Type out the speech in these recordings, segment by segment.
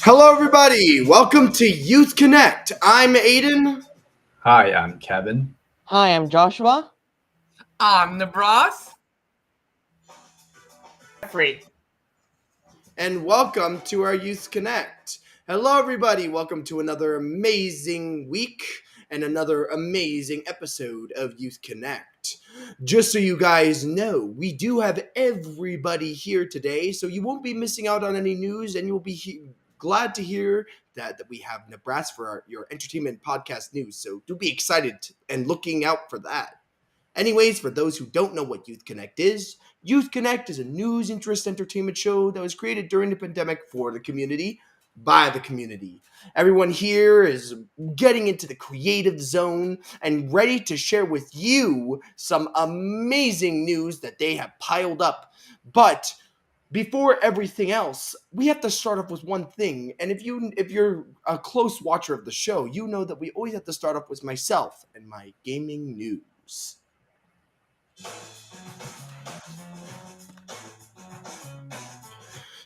Hello, everybody. Welcome to Youth Connect. I'm Aiden, Hi, I'm Kevin. Hi, I'm Joshua. I'm Nibras. Free. and welcome to our Youth Connect. Hello, everybody. Welcome to another amazing week and another amazing episode of Youth Connect. Just so you guys know, we do have everybody here today, so you won't be missing out on any news, and you'll be glad to hear that we have Nibras for your entertainment podcast news. So do be excited and looking out for that. Anyways, for those who don't know what Youth Connect is a news, interest, entertainment show that was created during the pandemic for the community, by the community. Everyone here is getting into the creative zone and ready to share with you some amazing news that they have piled up. But before everything else, we have to start off with one thing. And if you're a close watcher of the show, you know that we always have to start off with myself and my gaming news.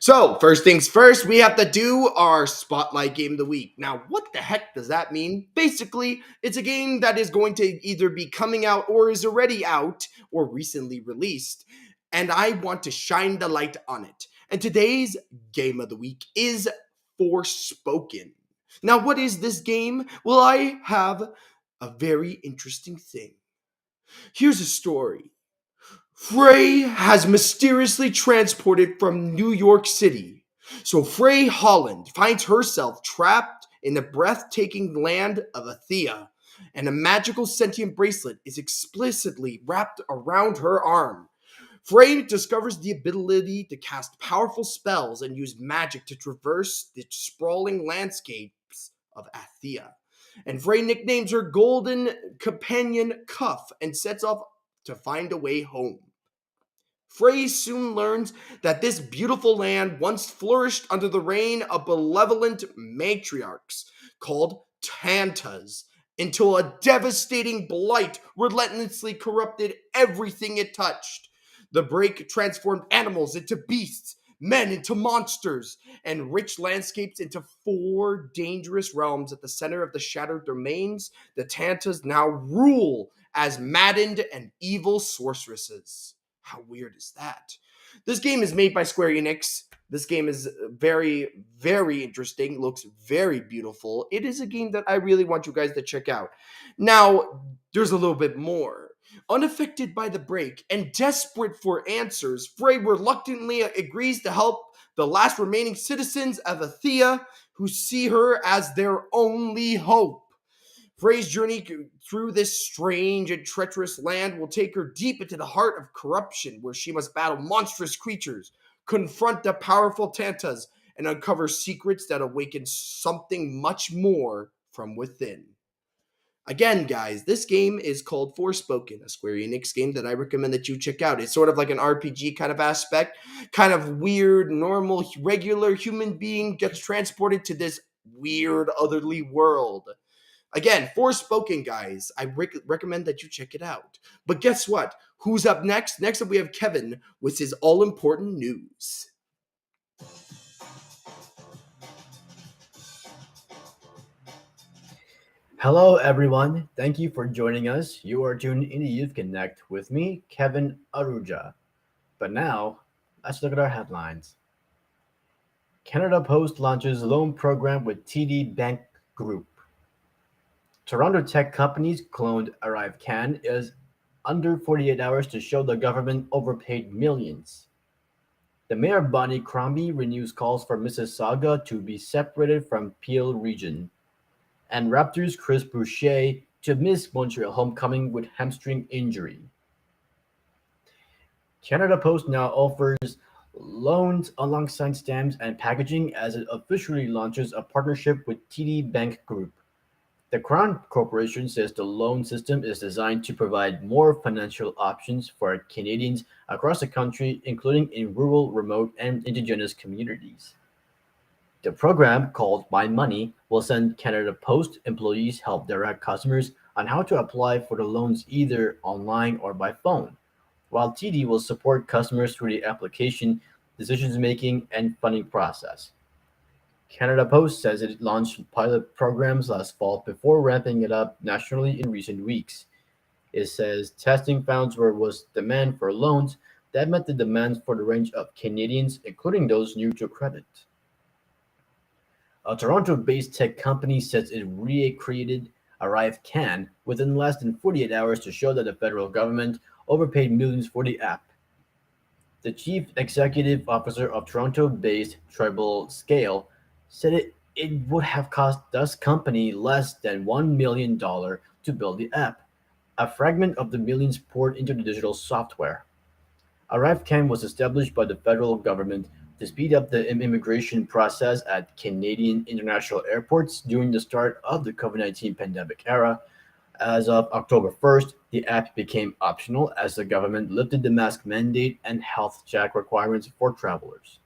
So, first things first, we have to do our Spotlight Game of the Week. Now, what the heck does that mean? Basically, it's a game that is going to either be coming out or is already out or recently released, and I want to shine the light on it. And today's Game of the Week is Forspoken. Now, what is this game? Well, I have a very interesting thing. Here's a story. Frey has mysteriously transported from New York City. So Frey Holland finds herself trapped in the breathtaking land of Athea, and a magical sentient bracelet is explicitly wrapped around her arm. Frey discovers the ability to cast powerful spells and use magic to traverse the sprawling landscapes of Athea. And Frey nicknames her golden companion Cuff and sets off to find a way home. Frey soon learns that this beautiful land once flourished under the reign of benevolent matriarchs called Tantas, until a devastating blight relentlessly corrupted everything it touched. The break transformed animals into beasts, men into monsters, and rich landscapes into four dangerous realms. At the center of the shattered domains, the Tantas now rule as maddened and evil sorceresses. How weird is that? This game is made by Square Enix. This game is very, very interesting. Looks very beautiful. It is a game that I really want you guys to check out. Now, there's a little bit more. Unaffected by the break and desperate for answers, Frey reluctantly agrees to help the last remaining citizens of Athea, who see her as their only hope. Frey's journey through this strange and treacherous land will take her deep into the heart of corruption, where she must battle monstrous creatures, confront the powerful Tantas, and uncover secrets that awaken something much more from within. Again, guys, this game is called Forspoken, a Square Enix game that I recommend that you check out. It's sort of like an RPG kind of aspect, kind of weird, normal, regular human being gets transported to this weird, otherly world. Again, Forspoken, guys. I recommend that you check it out. But guess what? Who's up next? Next up, we have Kevin with his all-important news. Hello, everyone. Thank you for joining us. You are tuned in to Youth Connect with me, Kevin Aruja. But now, let's look at our headlines. Canada Post launches loan program with TD Bank Group. Toronto tech company's cloned ArriveCan is under 48 hours to show the government overpaid millions. The mayor Bonnie Crombie renews calls for Mississauga to be separated from Peel region. And Raptors Chris Boucher to miss Montreal homecoming with hamstring injury. Canada Post now offers loans alongside stamps and packaging as it officially launches a partnership with TD Bank Group. The Crown Corporation says the loan system is designed to provide more financial options for Canadians across the country, including in rural, remote, and indigenous communities. The program, called My Money, will send Canada Post employees help direct customers on how to apply for the loans either online or by phone, while TD will support customers through the application, decision making, and funding process. Canada Post says it launched pilot programs last fall before ramping it up nationally in recent weeks. It says testing found where was demand for loans that met the demands for the range of Canadians, including those new to credit. A Toronto-based tech company says it recreated Arrive Can within less than 48 hours to show that the federal government overpaid millions for the app. The chief executive officer of Toronto-based Tribal Scale said it would have cost this company less than $1 million to build the app, a fragment of the millions poured into the digital software. ArriveCan was established by the federal government to speed up the immigration process at Canadian international airports during the start of the COVID-19 pandemic era. As of October 1st, the app became optional as the government lifted the mask mandate and health check requirements for travelers.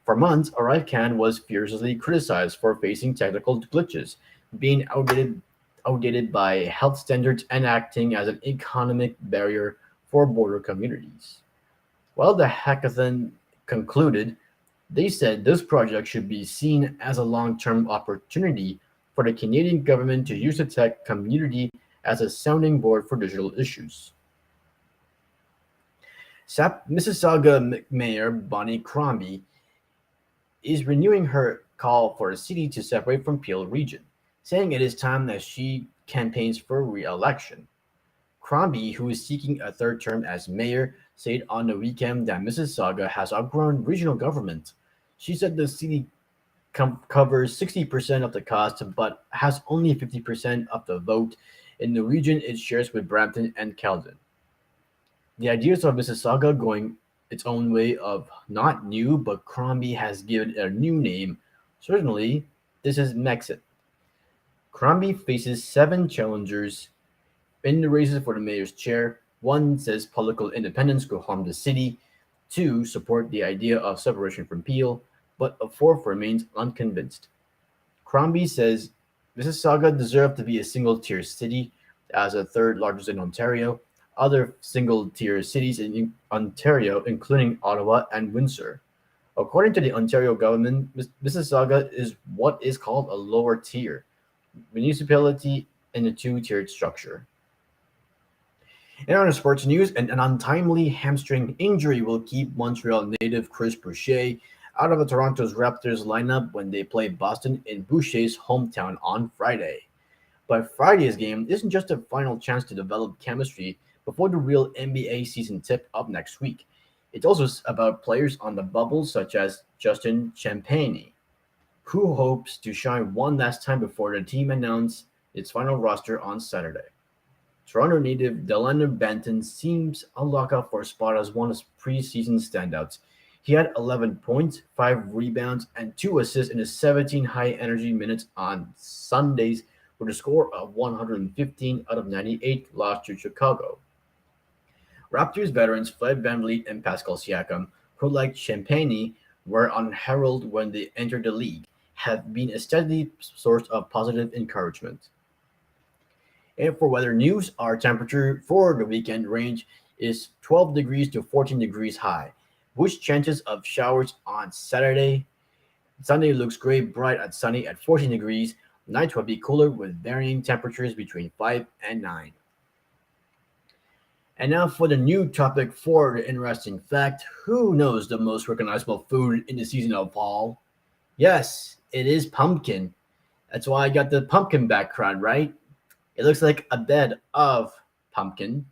For months, ArriveCan was fiercely criticized for facing technical glitches, being outdated by health standards, and acting as an economic barrier for border communities. While the hackathon concluded, they said this project should be seen as a long term opportunity for the Canadian government to use the tech community as a sounding board for digital issues. Mississauga Mayor Bonnie Crombie is renewing her call for the city to separate from Peel Region, saying it is time that she campaigns for re-election. Crombie, who is seeking a third term as mayor, said on the weekend that Mississauga has outgrown regional government. She said the city covers 60% of the cost but has only 50% of the vote in the region it shares with Brampton and Caledon. The ideas of Mississauga going its own way of not new, but Crombie has given it a new name. Certainly, this is Mexit. Crombie faces seven challengers in the races for the mayor's chair. One says political independence could harm the city. Two support the idea of separation from Peel, but a fourth remains unconvinced. Crombie says Mississauga deserved to be a single tier city as the third largest in Ontario. Other single tier cities in Ontario, including Ottawa and Windsor. According to the Ontario government, Mississauga is what is called a lower tier municipality in a two-tiered structure. In other sports news, an untimely hamstring injury will keep Montreal native Chris Boucher out of the Toronto's Raptors lineup when they play Boston in Boucher's hometown on Friday. But Friday's game isn't just a final chance to develop chemistry before the real NBA season tip up next week. It's also about players on the bubble such as Justin Champagnie, who hopes to shine one last time before the team announces its final roster on Saturday. Toronto native Delano Banton seems a lockout for a spot as one of his preseason standouts. He had 11 points, 5 rebounds, and 2 assists in his 17 high-energy minutes on Sundays with a score of 115 out of 98 lost to Chicago. Raptors veterans Fred VanVleet and Pascal Siakam, who like Champagnie were unheralded when they entered the league, have been a steady source of positive encouragement. And for weather news, our temperature for the weekend range is 12 degrees to 14 degrees high, with chances of showers on Saturday. Sunday looks gray bright at sunny at 14 degrees. Nights will be cooler with varying temperatures between 5 and 9. And now for the new topic for the interesting fact. Who knows the most recognizable food in the season of fall? Yes, it is pumpkin. That's why I got the pumpkin background, right? It looks like a bed of pumpkin.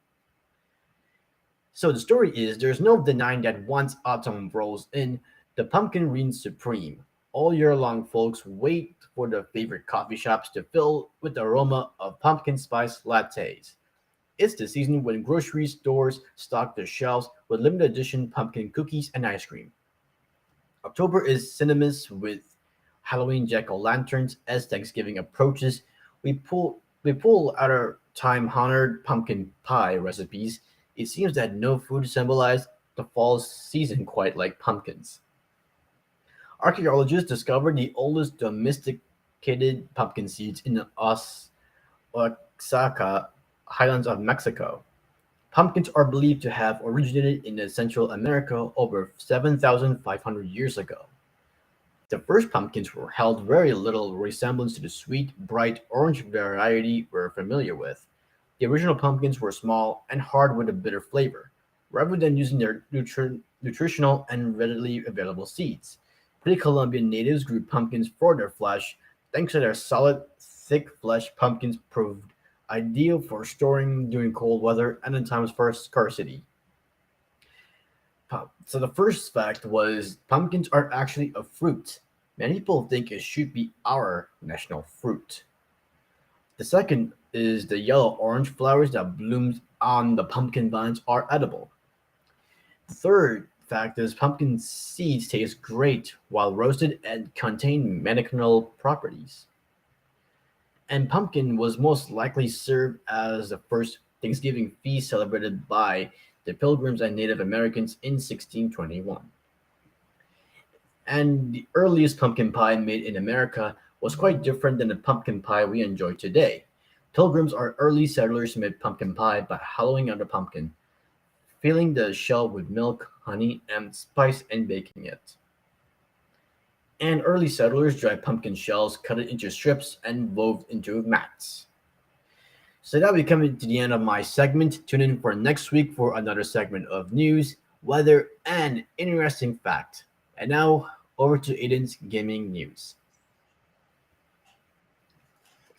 So the story is there's no denying that once autumn rolls in, the pumpkin reigns supreme. All year long, folks wait for their favorite coffee shops to fill with the aroma of pumpkin spice lattes. It's the season when grocery stores stock their shelves with limited edition pumpkin cookies and ice cream. October is synonymous with Halloween jack-o'-lanterns. As Thanksgiving approaches, we pull out our time-honored pumpkin pie recipes. It seems that no food symbolized the fall season quite like pumpkins. Archaeologists discovered the oldest domesticated pumpkin seeds in the Oaxaca highlands of Mexico. Pumpkins are believed to have originated in Central America over 7,500 years ago. The first pumpkins were held very little resemblance to the sweet, bright orange variety we're familiar with. The original pumpkins were small and hard with a bitter flavor, rather than using their nutritional and readily available seeds. Pre-Columbian natives grew pumpkins for their flesh, thanks to their solid, thick flesh. Pumpkins proved ideal for storing during cold weather and in times for scarcity. So the first fact was pumpkins are actually a fruit. Many people think it should be our national fruit. The second is the yellow orange flowers that blooms on the pumpkin vines are edible. The third fact is pumpkin seeds taste great while roasted and contain medicinal properties. And pumpkin was most likely served as the first Thanksgiving feast celebrated by the Pilgrims and Native Americans in 1621. And the earliest pumpkin pie made in America was quite different than the pumpkin pie we enjoy today. Pilgrims or early settlers made pumpkin pie by hollowing out a pumpkin, filling the shell with milk, honey, and spice, and baking it. And early settlers dried pumpkin shells, cut it into strips, and wove into mats. So that we come to the end of my segment. Tune in for next week for another segment of news, weather, and interesting fact. And now over to Aiden's gaming news.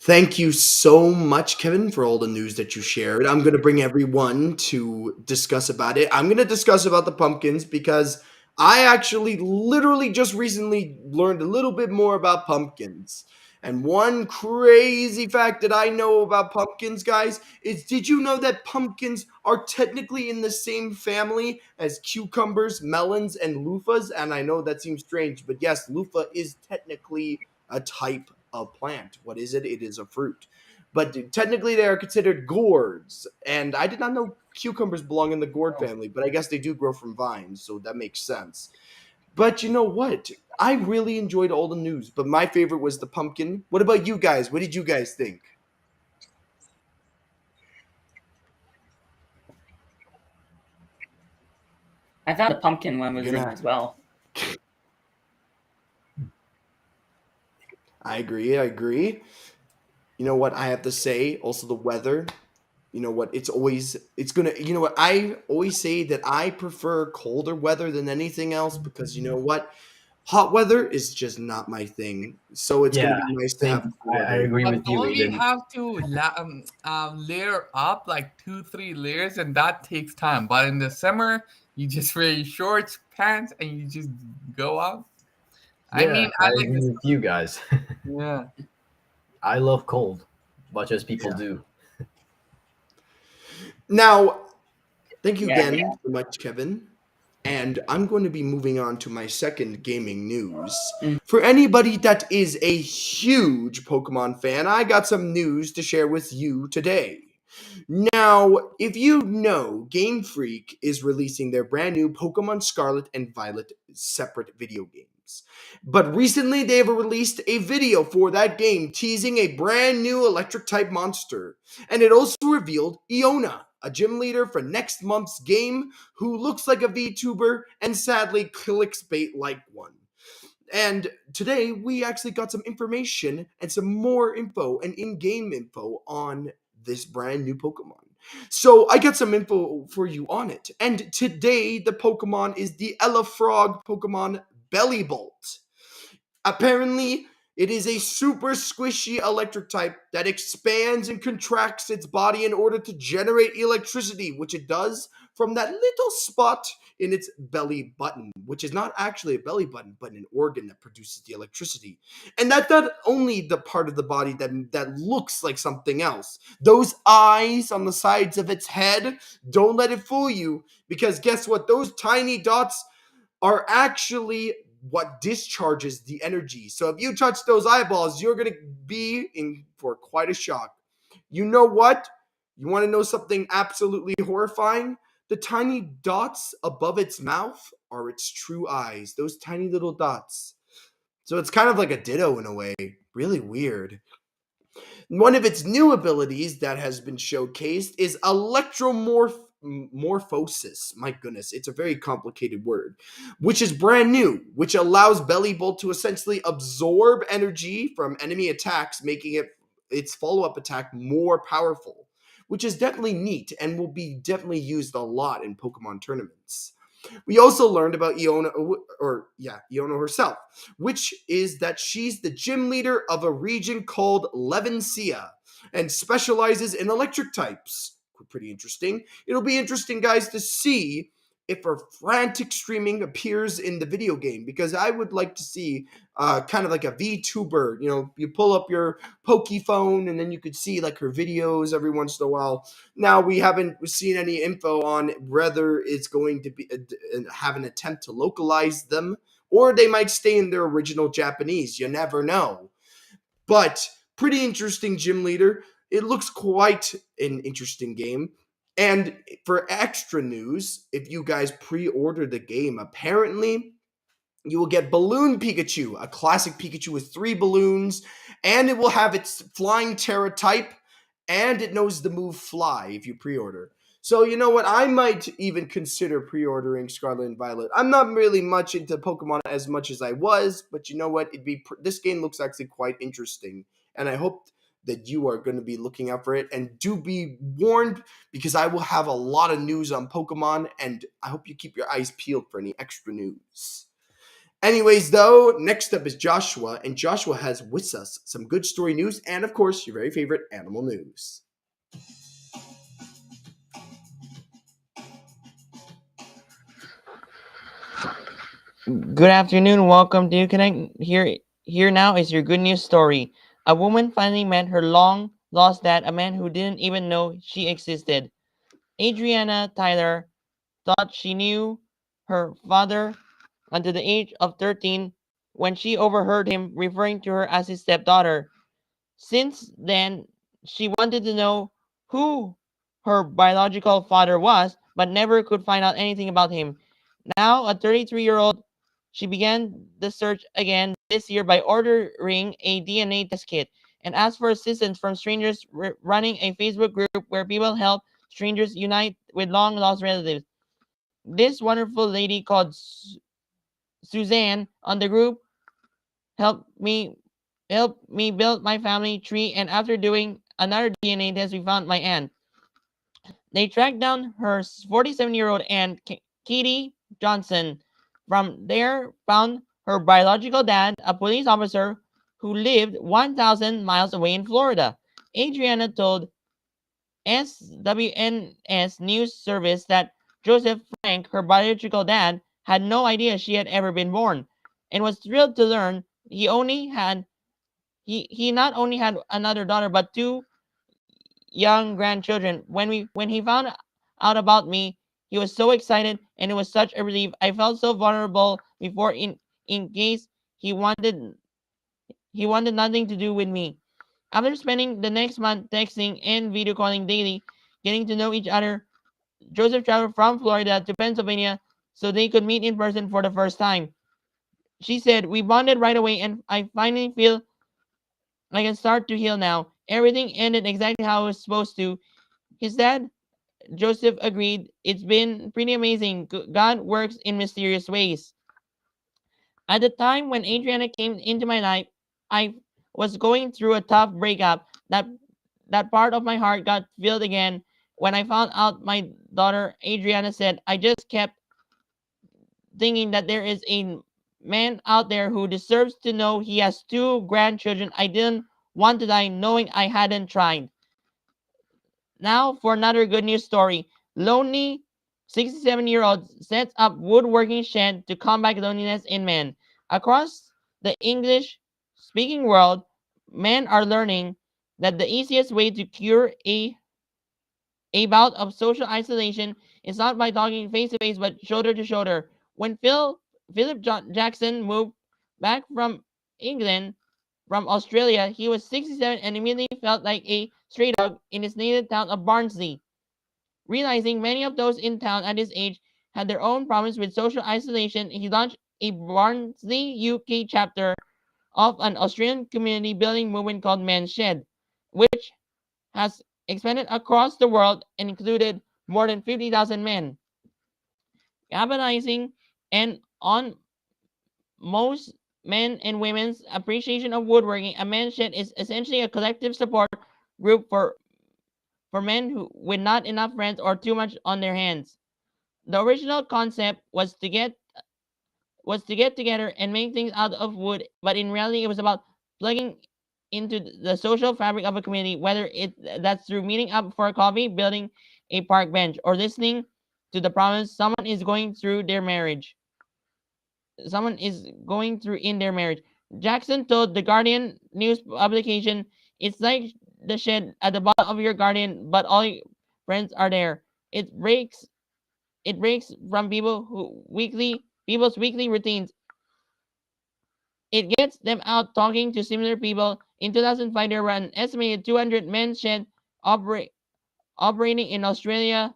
Thank you so much, Kevin, for all the news that you shared. I'm going to bring everyone to discuss about it. I'm going to discuss about the pumpkins because I actually literally just recently learned a little bit more about pumpkins. And one crazy fact that I know about pumpkins, guys, is did you know that pumpkins are technically in the same family as cucumbers, melons, and loofahs? And I know that seems strange, but yes, loofah is technically a type of plant. What is it? It is a fruit. But technically, they are considered gourds. And I did not know cucumbers belong in the gourd family, but I guess they do grow from vines, so that makes sense. But you know what? I really enjoyed all the news, but my favorite was the pumpkin. What about you guys? What did you guys think? I thought the pumpkin one was You're gonna. as well. I agree. I agree. You know what I have to say? Also, the weather. You know what? It's gonna. You know what? I always say that I prefer colder weather than anything else because you know what? Hot weather is just not my thing. So it's gonna Yeah, be nice to have same. cool I weather. agree But with you, don't we Aiden. have to layer up like 2, 3 layers, and that takes time. But in the summer, you just wear shorts, pants, and you just go out. I Yeah, mean, I I like agree this. with you guys. Yeah. I love cold, much as people Yeah. do. Now, thank you Yeah, again so much, Kevin. And I'm going to be moving on to my second gaming news. Mm. For anybody that is a huge Pokemon fan, I got some news to share with you today. Now, if you know, Game Freak is releasing their brand new Pokemon Scarlet and Violet separate video games. But recently they have released a video for that game teasing a brand new electric type monster. And it also revealed Iona, a gym leader for next month's game who looks like a VTuber and sadly clickbait like one. And today we actually got some information and some more info and in-game info on this brand new Pokemon. So I got some info for you on it. And today the Pokemon is the Elefrog Pokemon Bellybolt. Apparently, it is a super squishy electric type that expands and contracts its body in order to generate electricity, which it does from that little spot in its belly button, which is not actually a belly button, but an organ that produces the electricity. And that's not only the part of the body that looks like something else. Those eyes on the sides of its head, don't let it fool you, because guess what? Those tiny dots are actually what discharges the energy. So if you touch those eyeballs, you're going to be in for quite a shock. You know what? You want to know something absolutely horrifying? The tiny dots above its mouth are its true eyes. Those tiny little dots. So it's kind of like a Ditto in a way. Really weird. One of its new abilities that has been showcased is electromorphosis. My goodness, it's a very complicated word, which is brand new, which allows Bellybolt to essentially absorb energy from enemy attacks, making its follow-up attack more powerful, which is definitely neat and will be definitely used a lot in Pokemon tournaments. We also learned about Iona herself, which is that she's the gym leader of a region called Levencia and specializes in electric types. Pretty interesting. It'll be interesting, guys, to see if her frantic streaming appears in the video game, because I would like to see kind of like a VTuber. You know, you pull up your Pokephone and then you could see like her videos every once in a while. Now, we haven't seen any info on whether it's going to be have an attempt to localize them, or they might stay in their original Japanese. You never know. But pretty interesting gym leader. It looks quite an interesting game. And for extra news, if you guys pre-order the game, apparently you will get Balloon Pikachu, a classic Pikachu with 3 balloons, and it will have its Flying Terra type, and it knows the move Fly if you pre-order. So you know what? I might even consider pre-ordering Scarlet and Violet. I'm not really much into Pokemon as much as I was, but you know what? This game looks actually quite interesting, and I hope that you are going to be looking out for it. And do be warned, because I will have a lot of news on Pokemon, and I hope you keep your eyes peeled for any extra news. Anyways, though, next up is Joshua, and Joshua has with us some good story news and, of course, your very favorite animal news. Good afternoon. Welcome to Connect. Here now is your good news story. A woman finally met her long lost dad, a man who didn't even know she existed. Adriana Tyler thought she knew her father until the age of 13 when she overheard him referring to her as his stepdaughter. Since then, she wanted to know who her biological father was, but never could find out anything about him. Now, a 33-year-old, she began the search again this year by ordering a DNA test kit and asked for assistance from strangers running a Facebook group where people help strangers unite with long lost relatives. This wonderful lady called Suzanne on the group helped me build my family tree, and after doing another DNA test, we found my aunt. They tracked down her 47-year-old aunt, Katie Johnson. From there, found her biological dad, a police officer who lived 1,000 miles away in Florida. Adriana told SWNS News Service that Joseph Frank, her biological dad, had no idea she had ever been born, and was thrilled to learn he not only had another daughter but 2 young grandchildren. When he found out about me, he was so excited, and it was such a relief. I felt so vulnerable before in case he wanted nothing to do with me. After spending the next month texting and video calling daily, getting to know each other, Joseph traveled from Florida to Pennsylvania so they could meet in person for the first time. She said, "We bonded right away, and I finally feel I can start to heal now. Everything ended exactly how it was supposed to." His dad, Joseph, agreed. "It's been pretty amazing. God works in mysterious ways." At the time when Adriana came into my life, I was going through a tough breakup. That part of my heart got filled again when I found out my daughter. Adriana said, "I just kept thinking that there is a man out there who deserves to know he has 2 grandchildren. I didn't want to die knowing I hadn't tried." Now for another good news story. Lonely 67-year-old sets up woodworking shed to combat loneliness in men. Across the English speaking world, men are learning that the easiest way to cure a bout of social isolation is not by talking face to face but shoulder to shoulder. When Philip Jackson moved back from England from Australia, he was 67 and immediately felt like a stray dog in his native town of Barnsley. Realizing many of those in town at his age had their own problems with social isolation, he launched a Barnsley UK chapter of an Australian community building movement called Men's Shed, which has expanded across the world and included more than 50,000 men. Capitalizing and on most men and women's appreciation of woodworking, a men's shed is essentially a collective support group for men who with not enough friends or too much on their hands. The original concept was to get together and make things out of wood, but in reality it was about plugging into the social fabric of a community, whether that's through meeting up for a coffee, building a park bench, or listening to the problems someone is going through in their marriage. Jackson told the Guardian news publication, "It's like the shed at the bottom of your garden, but all your friends are there. It breaks from people's weekly routines. It gets them out talking to similar people." In 2005, there were an estimated 200 men's shed operating in Australia.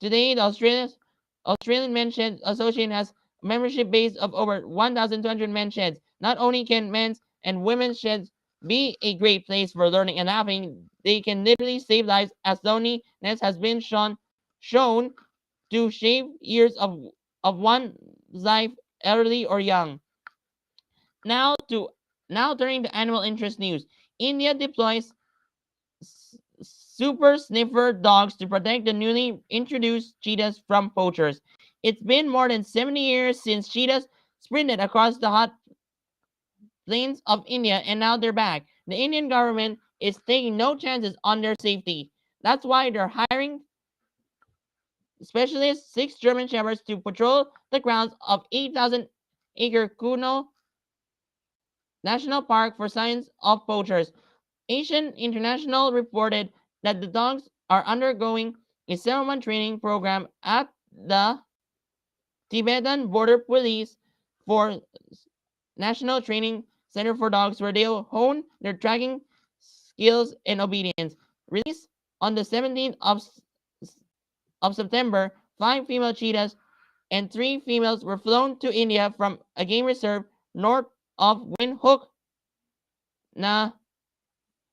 Today, the Australian Men's Shed Association has a membership base of over 1,200 men's sheds. Not only can men's and women's sheds be a great place for learning and laughing, they can literally save lives, as loneliness has been shown to shave years of one's life, elderly or young. Now to now turning to animal interest news. India deploys super sniffer dogs to protect the newly introduced cheetahs from poachers. It's been more than 70 years since cheetahs sprinted across the hot plains of India, and now they're back. The Indian government is taking no chances on their safety. That's why they're hiring specialists, 6 German shepherds, to patrol the grounds of 8,000-acre Kuno National Park for signs of poachers. Asian International reported that the dogs are undergoing a 7-month training program at the Tibetan Border Police for National Training Center for Dogs, where they'll hone their tracking skills and obedience. Released on the 17th of September, 5 female cheetahs and 3 females were flown to India from a game reserve north of Windhoek, Na,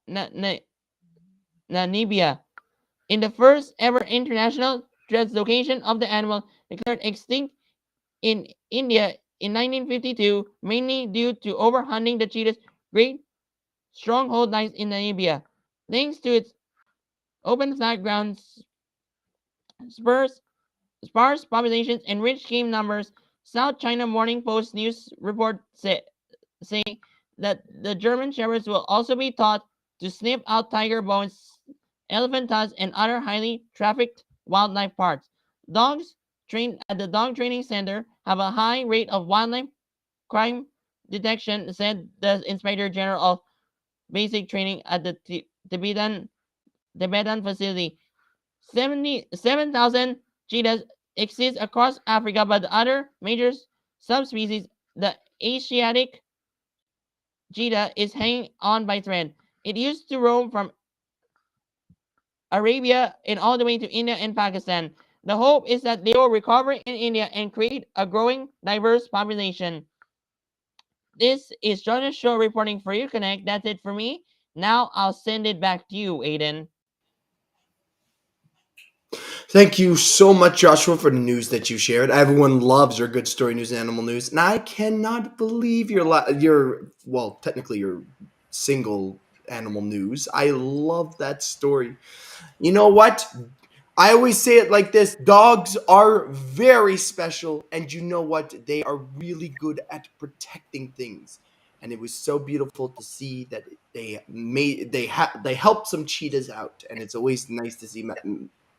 Na, Na, Namibia. In the first ever international translocation of the animal declared extinct in India in 1952, mainly due to overhunting, the cheetah's great stronghold lies in Namibia. Thanks to its open flat grounds, sparse, sparse populations, and rich game numbers, South China Morning Post news report say that the German shepherds will also be taught to sniff out tiger bones, elephant tusks, and other highly trafficked wildlife parts. Dogs trained at the dog training center have a high rate of wildlife crime detection, said the Inspector General of Basic Training at the Tibetan facility. 77,000 cheetahs exist across Africa, but the other major subspecies, the Asiatic cheetah, is hanging on by thread. It used to roam from Arabia and all the way to India and Pakistan. The hope is that they will recover in India and create a growing, diverse population. This is Jonas Show reporting for You Connect. That's it for me. Now I'll send it back to you, Aiden. Thank you so much, Joshua, for the news that you shared. Everyone loves your good story news and animal news, and I cannot believe your technically your single animal news. I love that story. You know what? I always say it like this: dogs are very special, and you know what? They are really good at protecting things. And it was so beautiful to see that they helped some cheetahs out, and it's always nice to see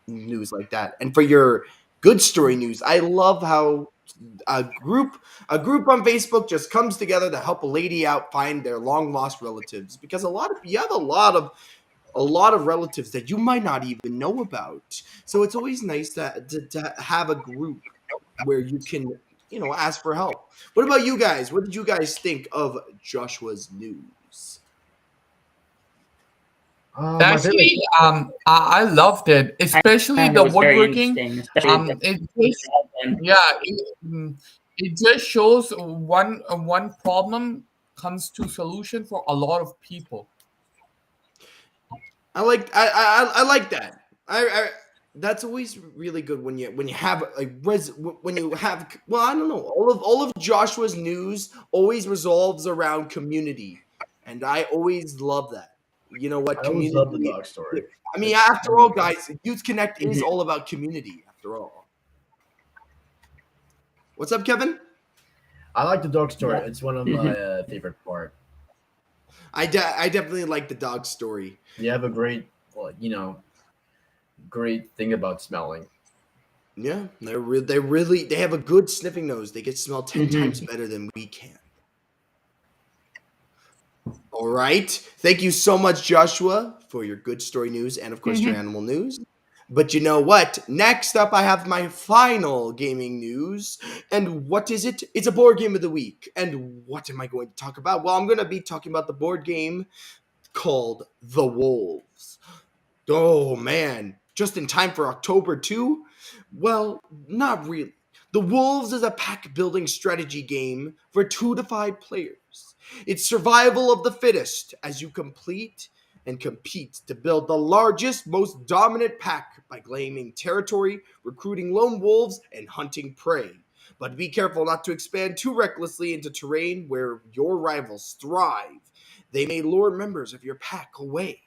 news like that. And for your good story news, I love how a group on Facebook just comes together to help a lady out find their long lost relatives, because you have a lot of relatives that you might not even know about. So it's always nice to have a group where you can, ask for help. What about you guys? What did you guys think of Joshua's news? My favorite. Actually, I loved it, especially And it the was very woodworking. interesting, especially It the just, and yeah, it just shows one problem comes to solution for a lot of people. I like that. I that's always really good when you have a when you have, well, I don't know, all of Joshua's news always resolves around community, and I always love that. You know what, I always love the community. dog story. I mean, It's after all, guys, Youth Connect is Mhm. all about community. After all, what's up, Kevin? I like the dog story. Yeah. It's one of my favorite part. I definitely like the dog story. They have a great, well, great thing about smelling. Yeah, they have a good sniffing nose. They can smell 10 times better than we can. All right. Thank you so much, Joshua, for your good story news and, of course, your animal news. But you know what? Next up, I have my final gaming news. And what is it? It's a board game of the week. And what am I going to talk about? Well, I'm going to be talking about the board game called The Wolves. Oh, man. Just in time for October, too? Well, not really. The Wolves is a pack building strategy game for 2 to 5 players. It's survival of the fittest as you complete and compete to build the largest, most dominant pack by claiming territory, recruiting lone wolves, and hunting prey. But be careful not to expand too recklessly into terrain where your rivals thrive. They may lure members of your pack away.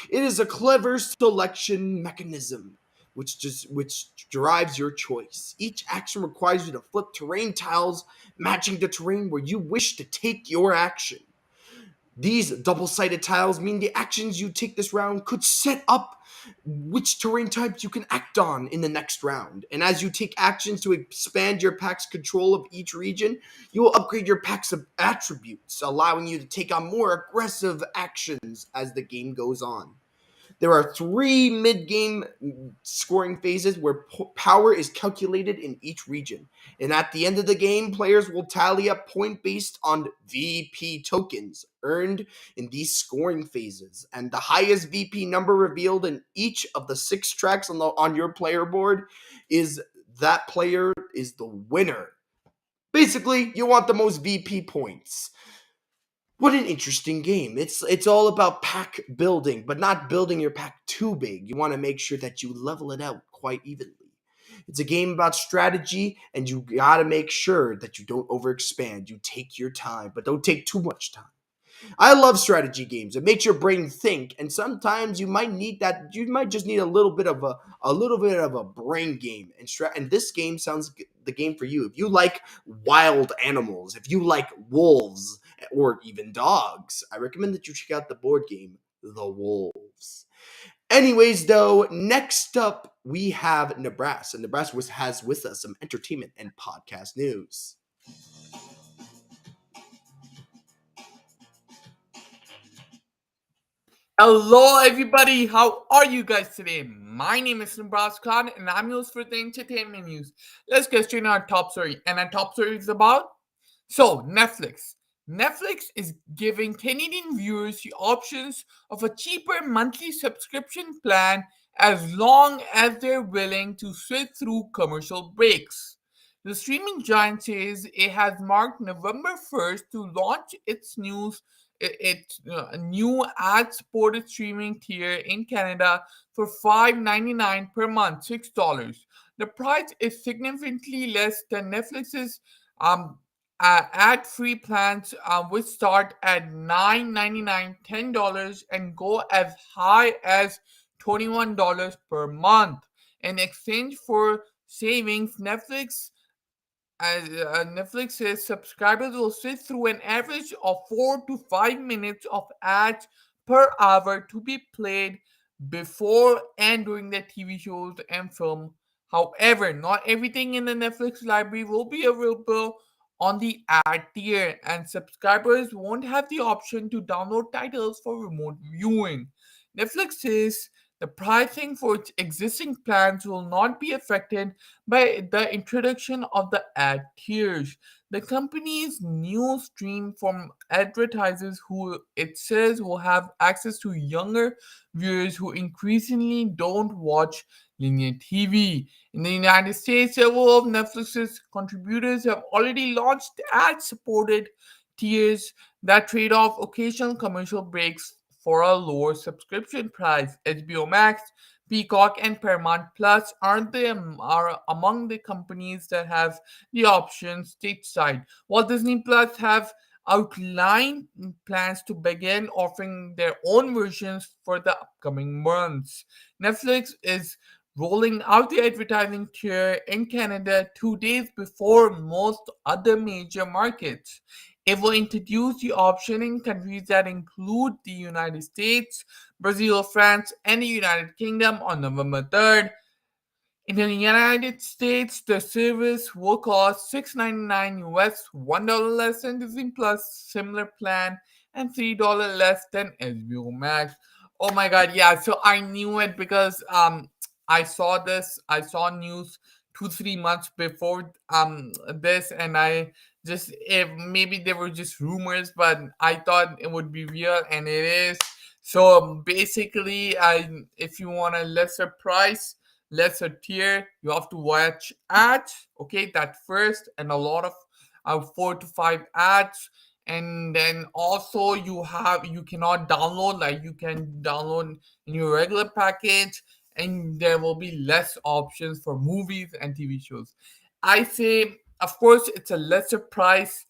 It is a clever selection mechanism which drives your choice. Each action requires you to flip terrain tiles matching the terrain where you wish to take your action. These double-sided tiles mean the actions you take this round could set up which terrain types you can act on in the next round. And as you take actions to expand your pack's control of each region, you will upgrade your pack's attributes, allowing you to take on more aggressive actions as the game goes on. There are 3 mid-game scoring phases where power is calculated in each region. And at the end of the game, players will tally up point based on VP tokens earned in these scoring phases. And the highest VP number revealed in each of the 6 tracks on your player board is that player is the winner. Basically, you want the most VP points. What an interesting game. It's all about pack building, but not building your pack too big. You want to make sure that you level it out quite evenly. It's a game about strategy, and you got to make sure that you don't overexpand. You take your time, but don't take too much time. I love strategy games. It makes your brain think, and sometimes you might need that. You might just need a little bit of a brain game. And this game sounds the game for you. If you like wild animals, if you like wolves or even dogs, I recommend that you check out the board game The Wolves. Anyways, though, next up we have Nibras, and Nibras has with us some entertainment and podcast news. Hello, everybody. How are you guys today? My name is Nibras Khan, and I'm your host for the entertainment news. Let's get straight to our top story. And our top story is about Netflix. Netflix is giving Canadian viewers the options of a cheaper monthly subscription plan as long as they're willing to sit through commercial breaks. The streaming giant says it has marked November 1st to launch its new ad-supported streaming tier in Canada for $5.99 per month, $6. The price is significantly less than Netflix's ad-free plans, which start at $9.99, $10, and go as high as $21 per month. In exchange for savings, Netflix's subscribers will sit through an average of 4 to 5 minutes of ads per hour to be played before and during the TV shows and film. However, not everything in the Netflix library will be available on the ad tier, and subscribers won't have the option to download titles for remote viewing. Netflix says the pricing for its existing plans will not be affected by the introduction of the ad tiers. The company's new stream from advertisers who it says will have access to younger viewers who increasingly don't watch linear TV. In the United States, several of Netflix's contributors have already launched ad supported tiers that trade off occasional commercial breaks for a lower subscription price. HBO Max, Peacock, and Paramount Plus are among the companies that have the option stateside, while Disney Plus have outlined plans to begin offering their own versions for the upcoming months. Netflix is rolling out the advertising tier in Canada 2 days before most other major markets. It will introduce the option in countries that include the United States, Brazil, France, and the United Kingdom on November 3rd. In the United States, the service will cost $6.99 US, $1 less than Disney Plus similar plan, and $3 less than HBO Max. Oh my god, yeah, so I knew it because I saw news 2-3 months before this, and I just, if maybe they were just rumors, but I thought it would be real, and it is. So basically, I if you want a lesser price, lesser tier, you have to watch ads, okay, that first, and a lot of 4 to 5 ads. And then also you cannot download like you can download in your regular package, and there will be less options for movies and TV shows. I say, of course, it's a lesser price,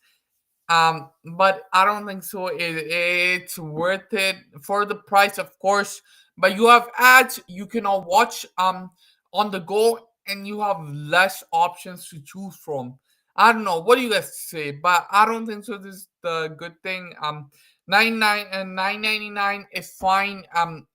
but I don't think so. It's worth it for the price, of course. But you have ads you cannot watch on the go, and you have less options to choose from. I don't know. What do you guys say? But I don't think so. This is the good thing. 9.99 is fine.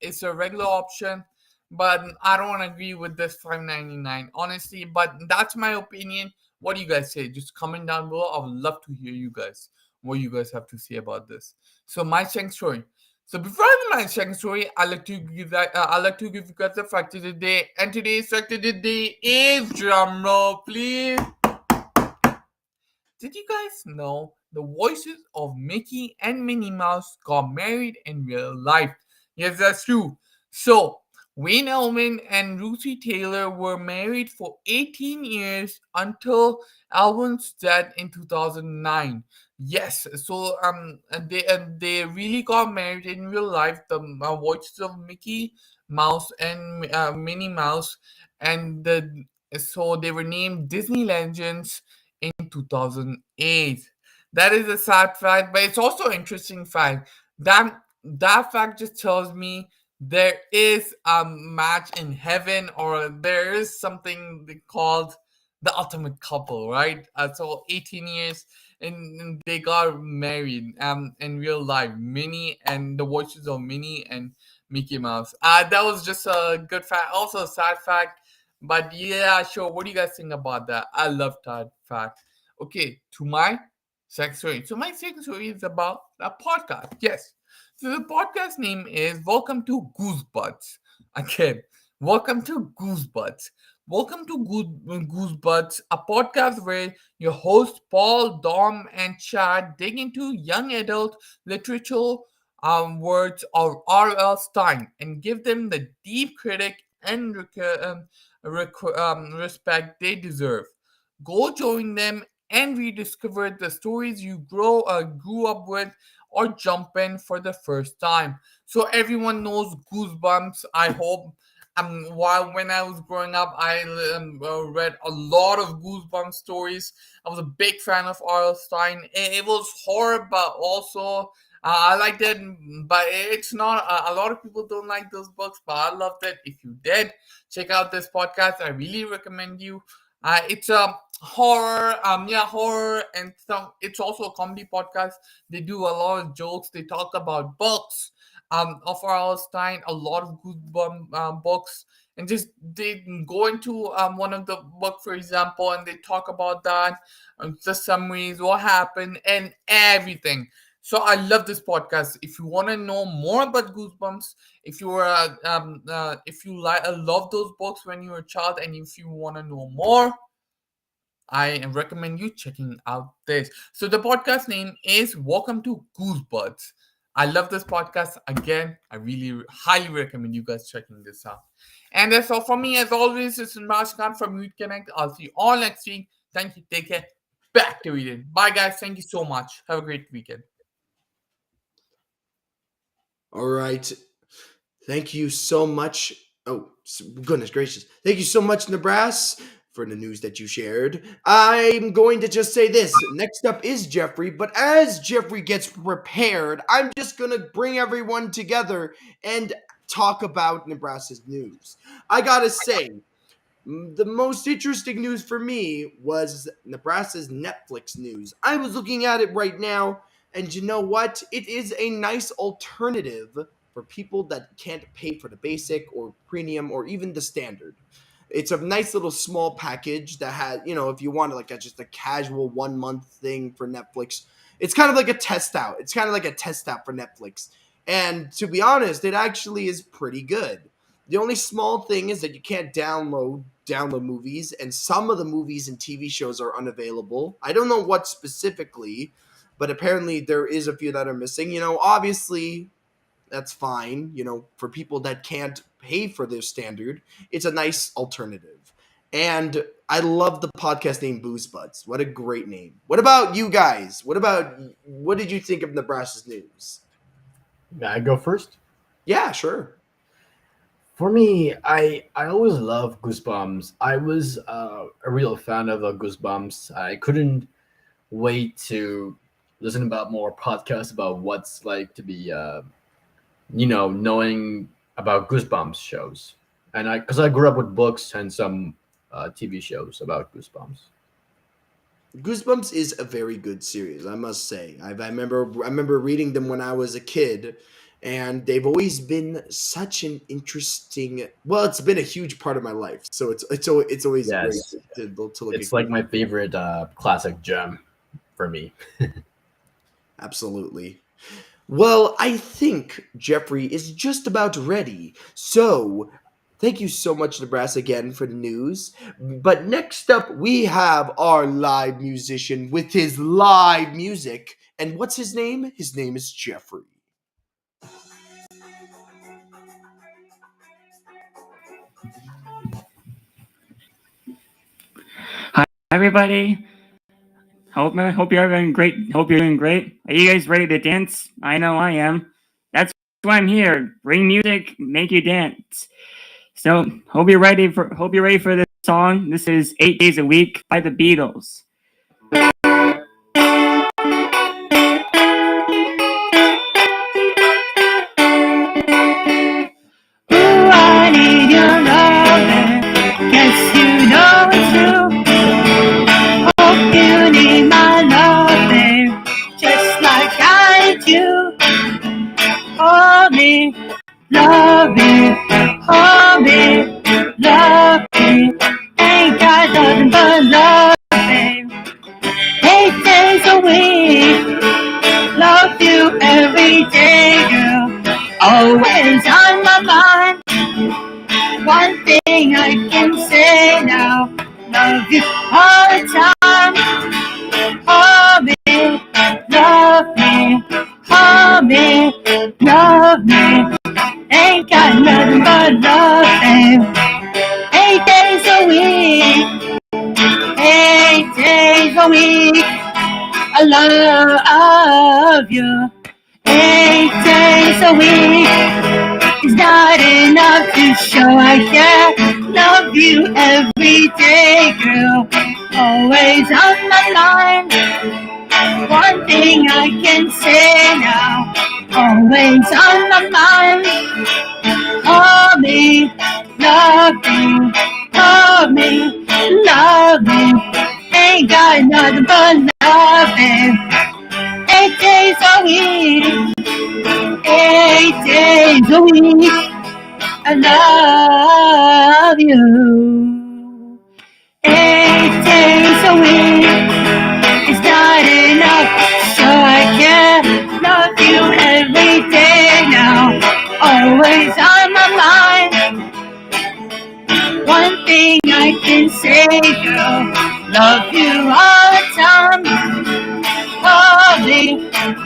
It's a regular option, but I don't agree with this 5.99 honestly. But that's my opinion. What do you guys say? Just comment down below. I would love to hear you guys, what you guys have to say about this. So my second story. So before I do my second story, I like to give you guys the fact of the day. And today's fact of the day is, drum roll, please. Did you guys know the voices of Mickey and Minnie Mouse got married in real life? Yes, that's true. So, Wayne Elvin and Ruthie Taylor were married for 18 years until Elvin's death in 2009. Yes, so they really got married in real life. The voices of Mickey Mouse and Minnie Mouse, and so they were named Disney Legends in 2008. That is a sad fact, but it's also an interesting fact. That fact just tells me there is a match in heaven, or there is something called the ultimate couple, right? So 18 years, and they got married in real life. Minnie and the voices of Minnie and Mickey Mouse. That was just a good fact, also a sad fact. But yeah, sure. What do you guys think about that? I love that fact. Okay, to my second story. So my second story is about a podcast. Yes. So the podcast name is Welcome to Goosebuds. Again, welcome to Goosebuds. Welcome to Goosebuds, a podcast where your hosts Paul, Dom, and Chad dig into young adult literature words of R.L. Stein and give them the deep critic and respect they deserve. Go join them and rediscover the stories you grew up with, or jump in for the first time. So everyone knows Goosebumps. I hope. While when I was growing up, I read a lot of Goosebumps stories. I was a big fan of R.L. Stein. It was horror, but also I liked it. But it's not. A lot of people don't like those books, but I loved it. If you did, check out this podcast. I really recommend you. It's a horror, horror, and it's also a comedy podcast. They do a lot of jokes. They talk about books, of R.L. Stein, a lot of good books, and just they go into one of the book, for example, and they talk about that, the summaries, what happened, and everything. So I love this podcast. If you want to know more about Goosebumps, if you were if you love those books when you were a child, and if you want to know more, I recommend you checking out this. So the podcast name is Welcome to Goosebuds. I love this podcast. Again, I really highly recommend you guys checking this out. And that's all from me. As always, this is Nibras Khan from Youth Connect. I'll see you all next week. Thank you. Take care. back to Eden. Bye, guys. Thank you so much. Have a great weekend. All right. Thank you so much. Oh, goodness gracious. Thank you so much, Nibras, for the news that you shared. I'm going to just say this. Next up is Jeffrey, but as Jeffrey gets prepared, I'm just going to bring everyone together and talk about Nebraska's news. I got to say, the most interesting news for me was Nebraska's Netflix news. I was looking at it right now, and you know what? It is a nice alternative for people that can't pay for the basic or premium or even the standard. It's a nice little small package that has, if you want like just a casual 1 month thing for Netflix, it's kind of like a test out. It's kind of like a test out for Netflix. And to be honest, it actually is pretty good. The only small thing is that you can't download movies, and some of the movies and TV shows are unavailable. I don't know what specifically, but apparently there is a few that are missing. Obviously that's fine. For people that can't pay for their standard, it's a nice alternative. And I love the podcast name Booze Buds. What a great name. What about you guys? What did you think of Nebraska's news? May I go first? Yeah, sure. For me, I always love Goosebumps. I was a real fan of Goosebumps. I couldn't wait to listen about more podcasts about what's like to be, knowing about Goosebumps shows. And because I grew up with books and some TV shows about Goosebumps. Goosebumps is a very good series, I must say. I remember reading them when I was a kid, and they've always been such an interesting. Well, it's been a huge part of my life, so it's always Yes. great to look. It's like my favorite classic gem for me. Absolutely. Well, I think Jeffrey is just about ready. So, thank you so much, Nebraska, again for the news. But next up, we have our live musician with his live music. And what's his name? His name is Jeffrey. Hi, everybody. Hope you're doing great. Hope you're doing great. Are you guys ready to dance? I know I am. That's why I'm here. Bring music, make you dance. So hope you're ready for this song. This is 8 Days a Week by the Beatles. Ooh, I need your loving. Guess you know it's true. Hope you need my loving, just like I do. Hold me, love me, hold me, love me. Ain't got nothing but loving. 8 days a week, love you every day, girl. Always on my mind. One thing I can say now, love you all the time. Hold me, love me, hold me, love me. Ain't got nothing but loving. 8 days a week, 8 days a week. I love you. 8 days a week is not enough to show I care. Love you every day, girl. Always on my mind. One thing I can say now. Always on my mind. Hold me, love me, hold me, love me. Ain't got nothing but loving. 8 days a week, 8 days a week. I love you. 8 days a week is not enough, so I can love you every day now. Always on my mind. One thing I can say, girl, love you all the time. Hold me,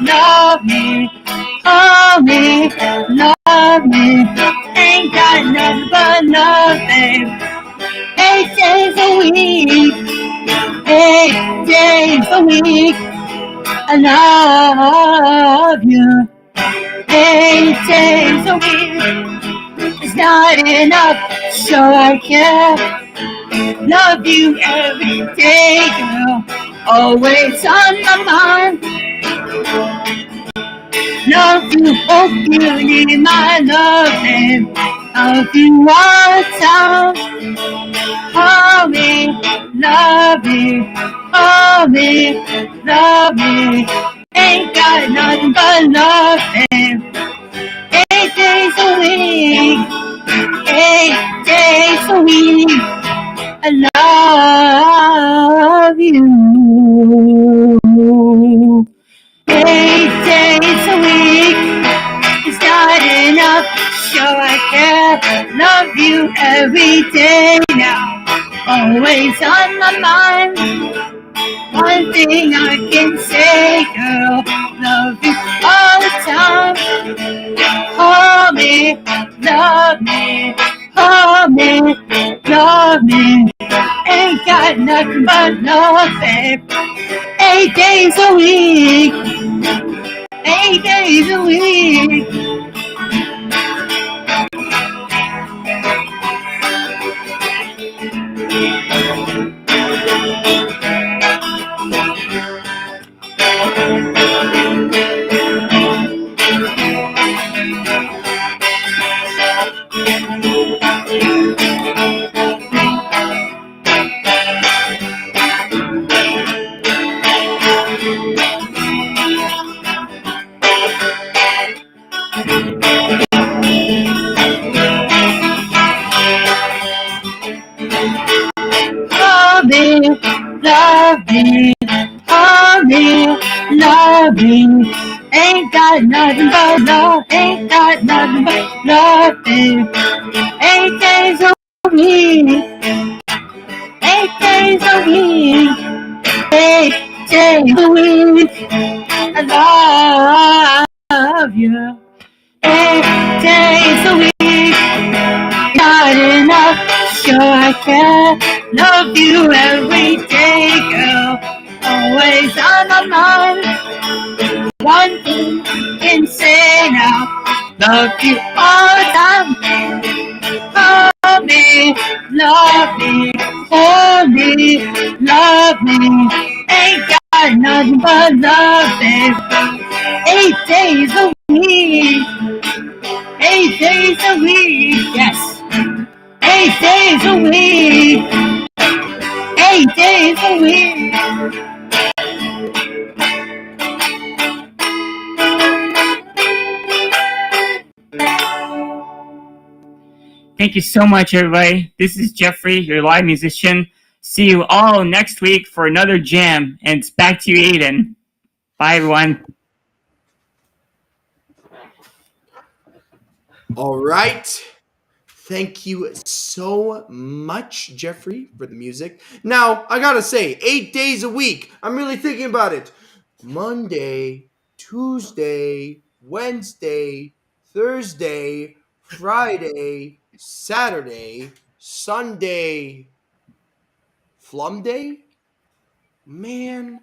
love me, hold me, love me. Ain't got nothing but loving. 8 days a week, 8 days a week. I love you. 8 days a week is not enough. So I care. Love you every day, girl. Always on my mind. Love you, hope you need my loving. Love you all the time. Hold me, love me, hold me, love me. Ain't got nothing but loving. 8 days a week, 8 days a week. I love you. 8 days a week is not enough. Sure I care. Love you every day now. Always on my mind. One thing I can say, girl. Love you all the time. Hold me, love me, hold me, love me. Ain't got nothing but love, babe. 8 days a week, 8 days a week. Hold me, love me, hold me, love me. Ain't got nothing but love, ain't got nothing but love, babe. 8 days a week, 8 days a week, 8 days a week. I love you. 8 days a week, not enough. Sure I can love you every day, girl. Always on my mind. One thing can say now, love you all the time. Hold me, love me, hold me, love me. Ain't got nothing but love, babe. 8 days a week, 8 days a week, yes. 8 days a week, 8 days a week. Thank you so much, everybody. This is Jeffrey, your live musician. See you all next week for another jam. And it's back to you, Aiden. Bye, everyone. All right. Thank you so much, Jeffrey, for the music. Now, I gotta say, 8 days a week. I'm really thinking about it. Monday, Tuesday, Wednesday, Thursday, Friday, Saturday, Sunday, Flum Day? Man,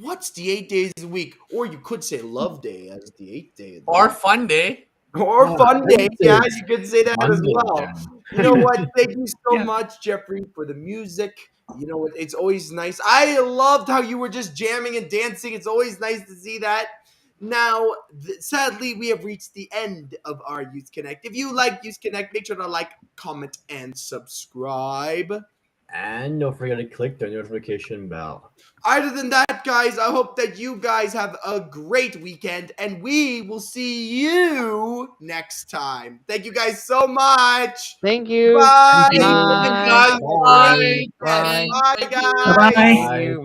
what's the 8 days a week? Or you could say Love Day as the 8th day of the Or week. fun day. Or fun I day. would say Yeah, it's you could say that as Monday well. then. You know what? Thank you so Yeah. much, Jeffrey, for the music. You know what? It's always nice. I loved how you were just jamming and dancing. It's always nice to see that. Now, sadly, we have reached the end of our Youth Connect. If you like Youth Connect, make sure to like, comment, and subscribe. And don't forget to click the notification bell. Other than that, guys, I hope that you guys have a great weekend, and we will see you next time. Thank you guys so much. Thank you. Bye. Thank you. Thank you, Bye. guys. Bye. Bye. Yes, Bye. bye, Thank you. guys. Bye-bye. Thank Bye. you.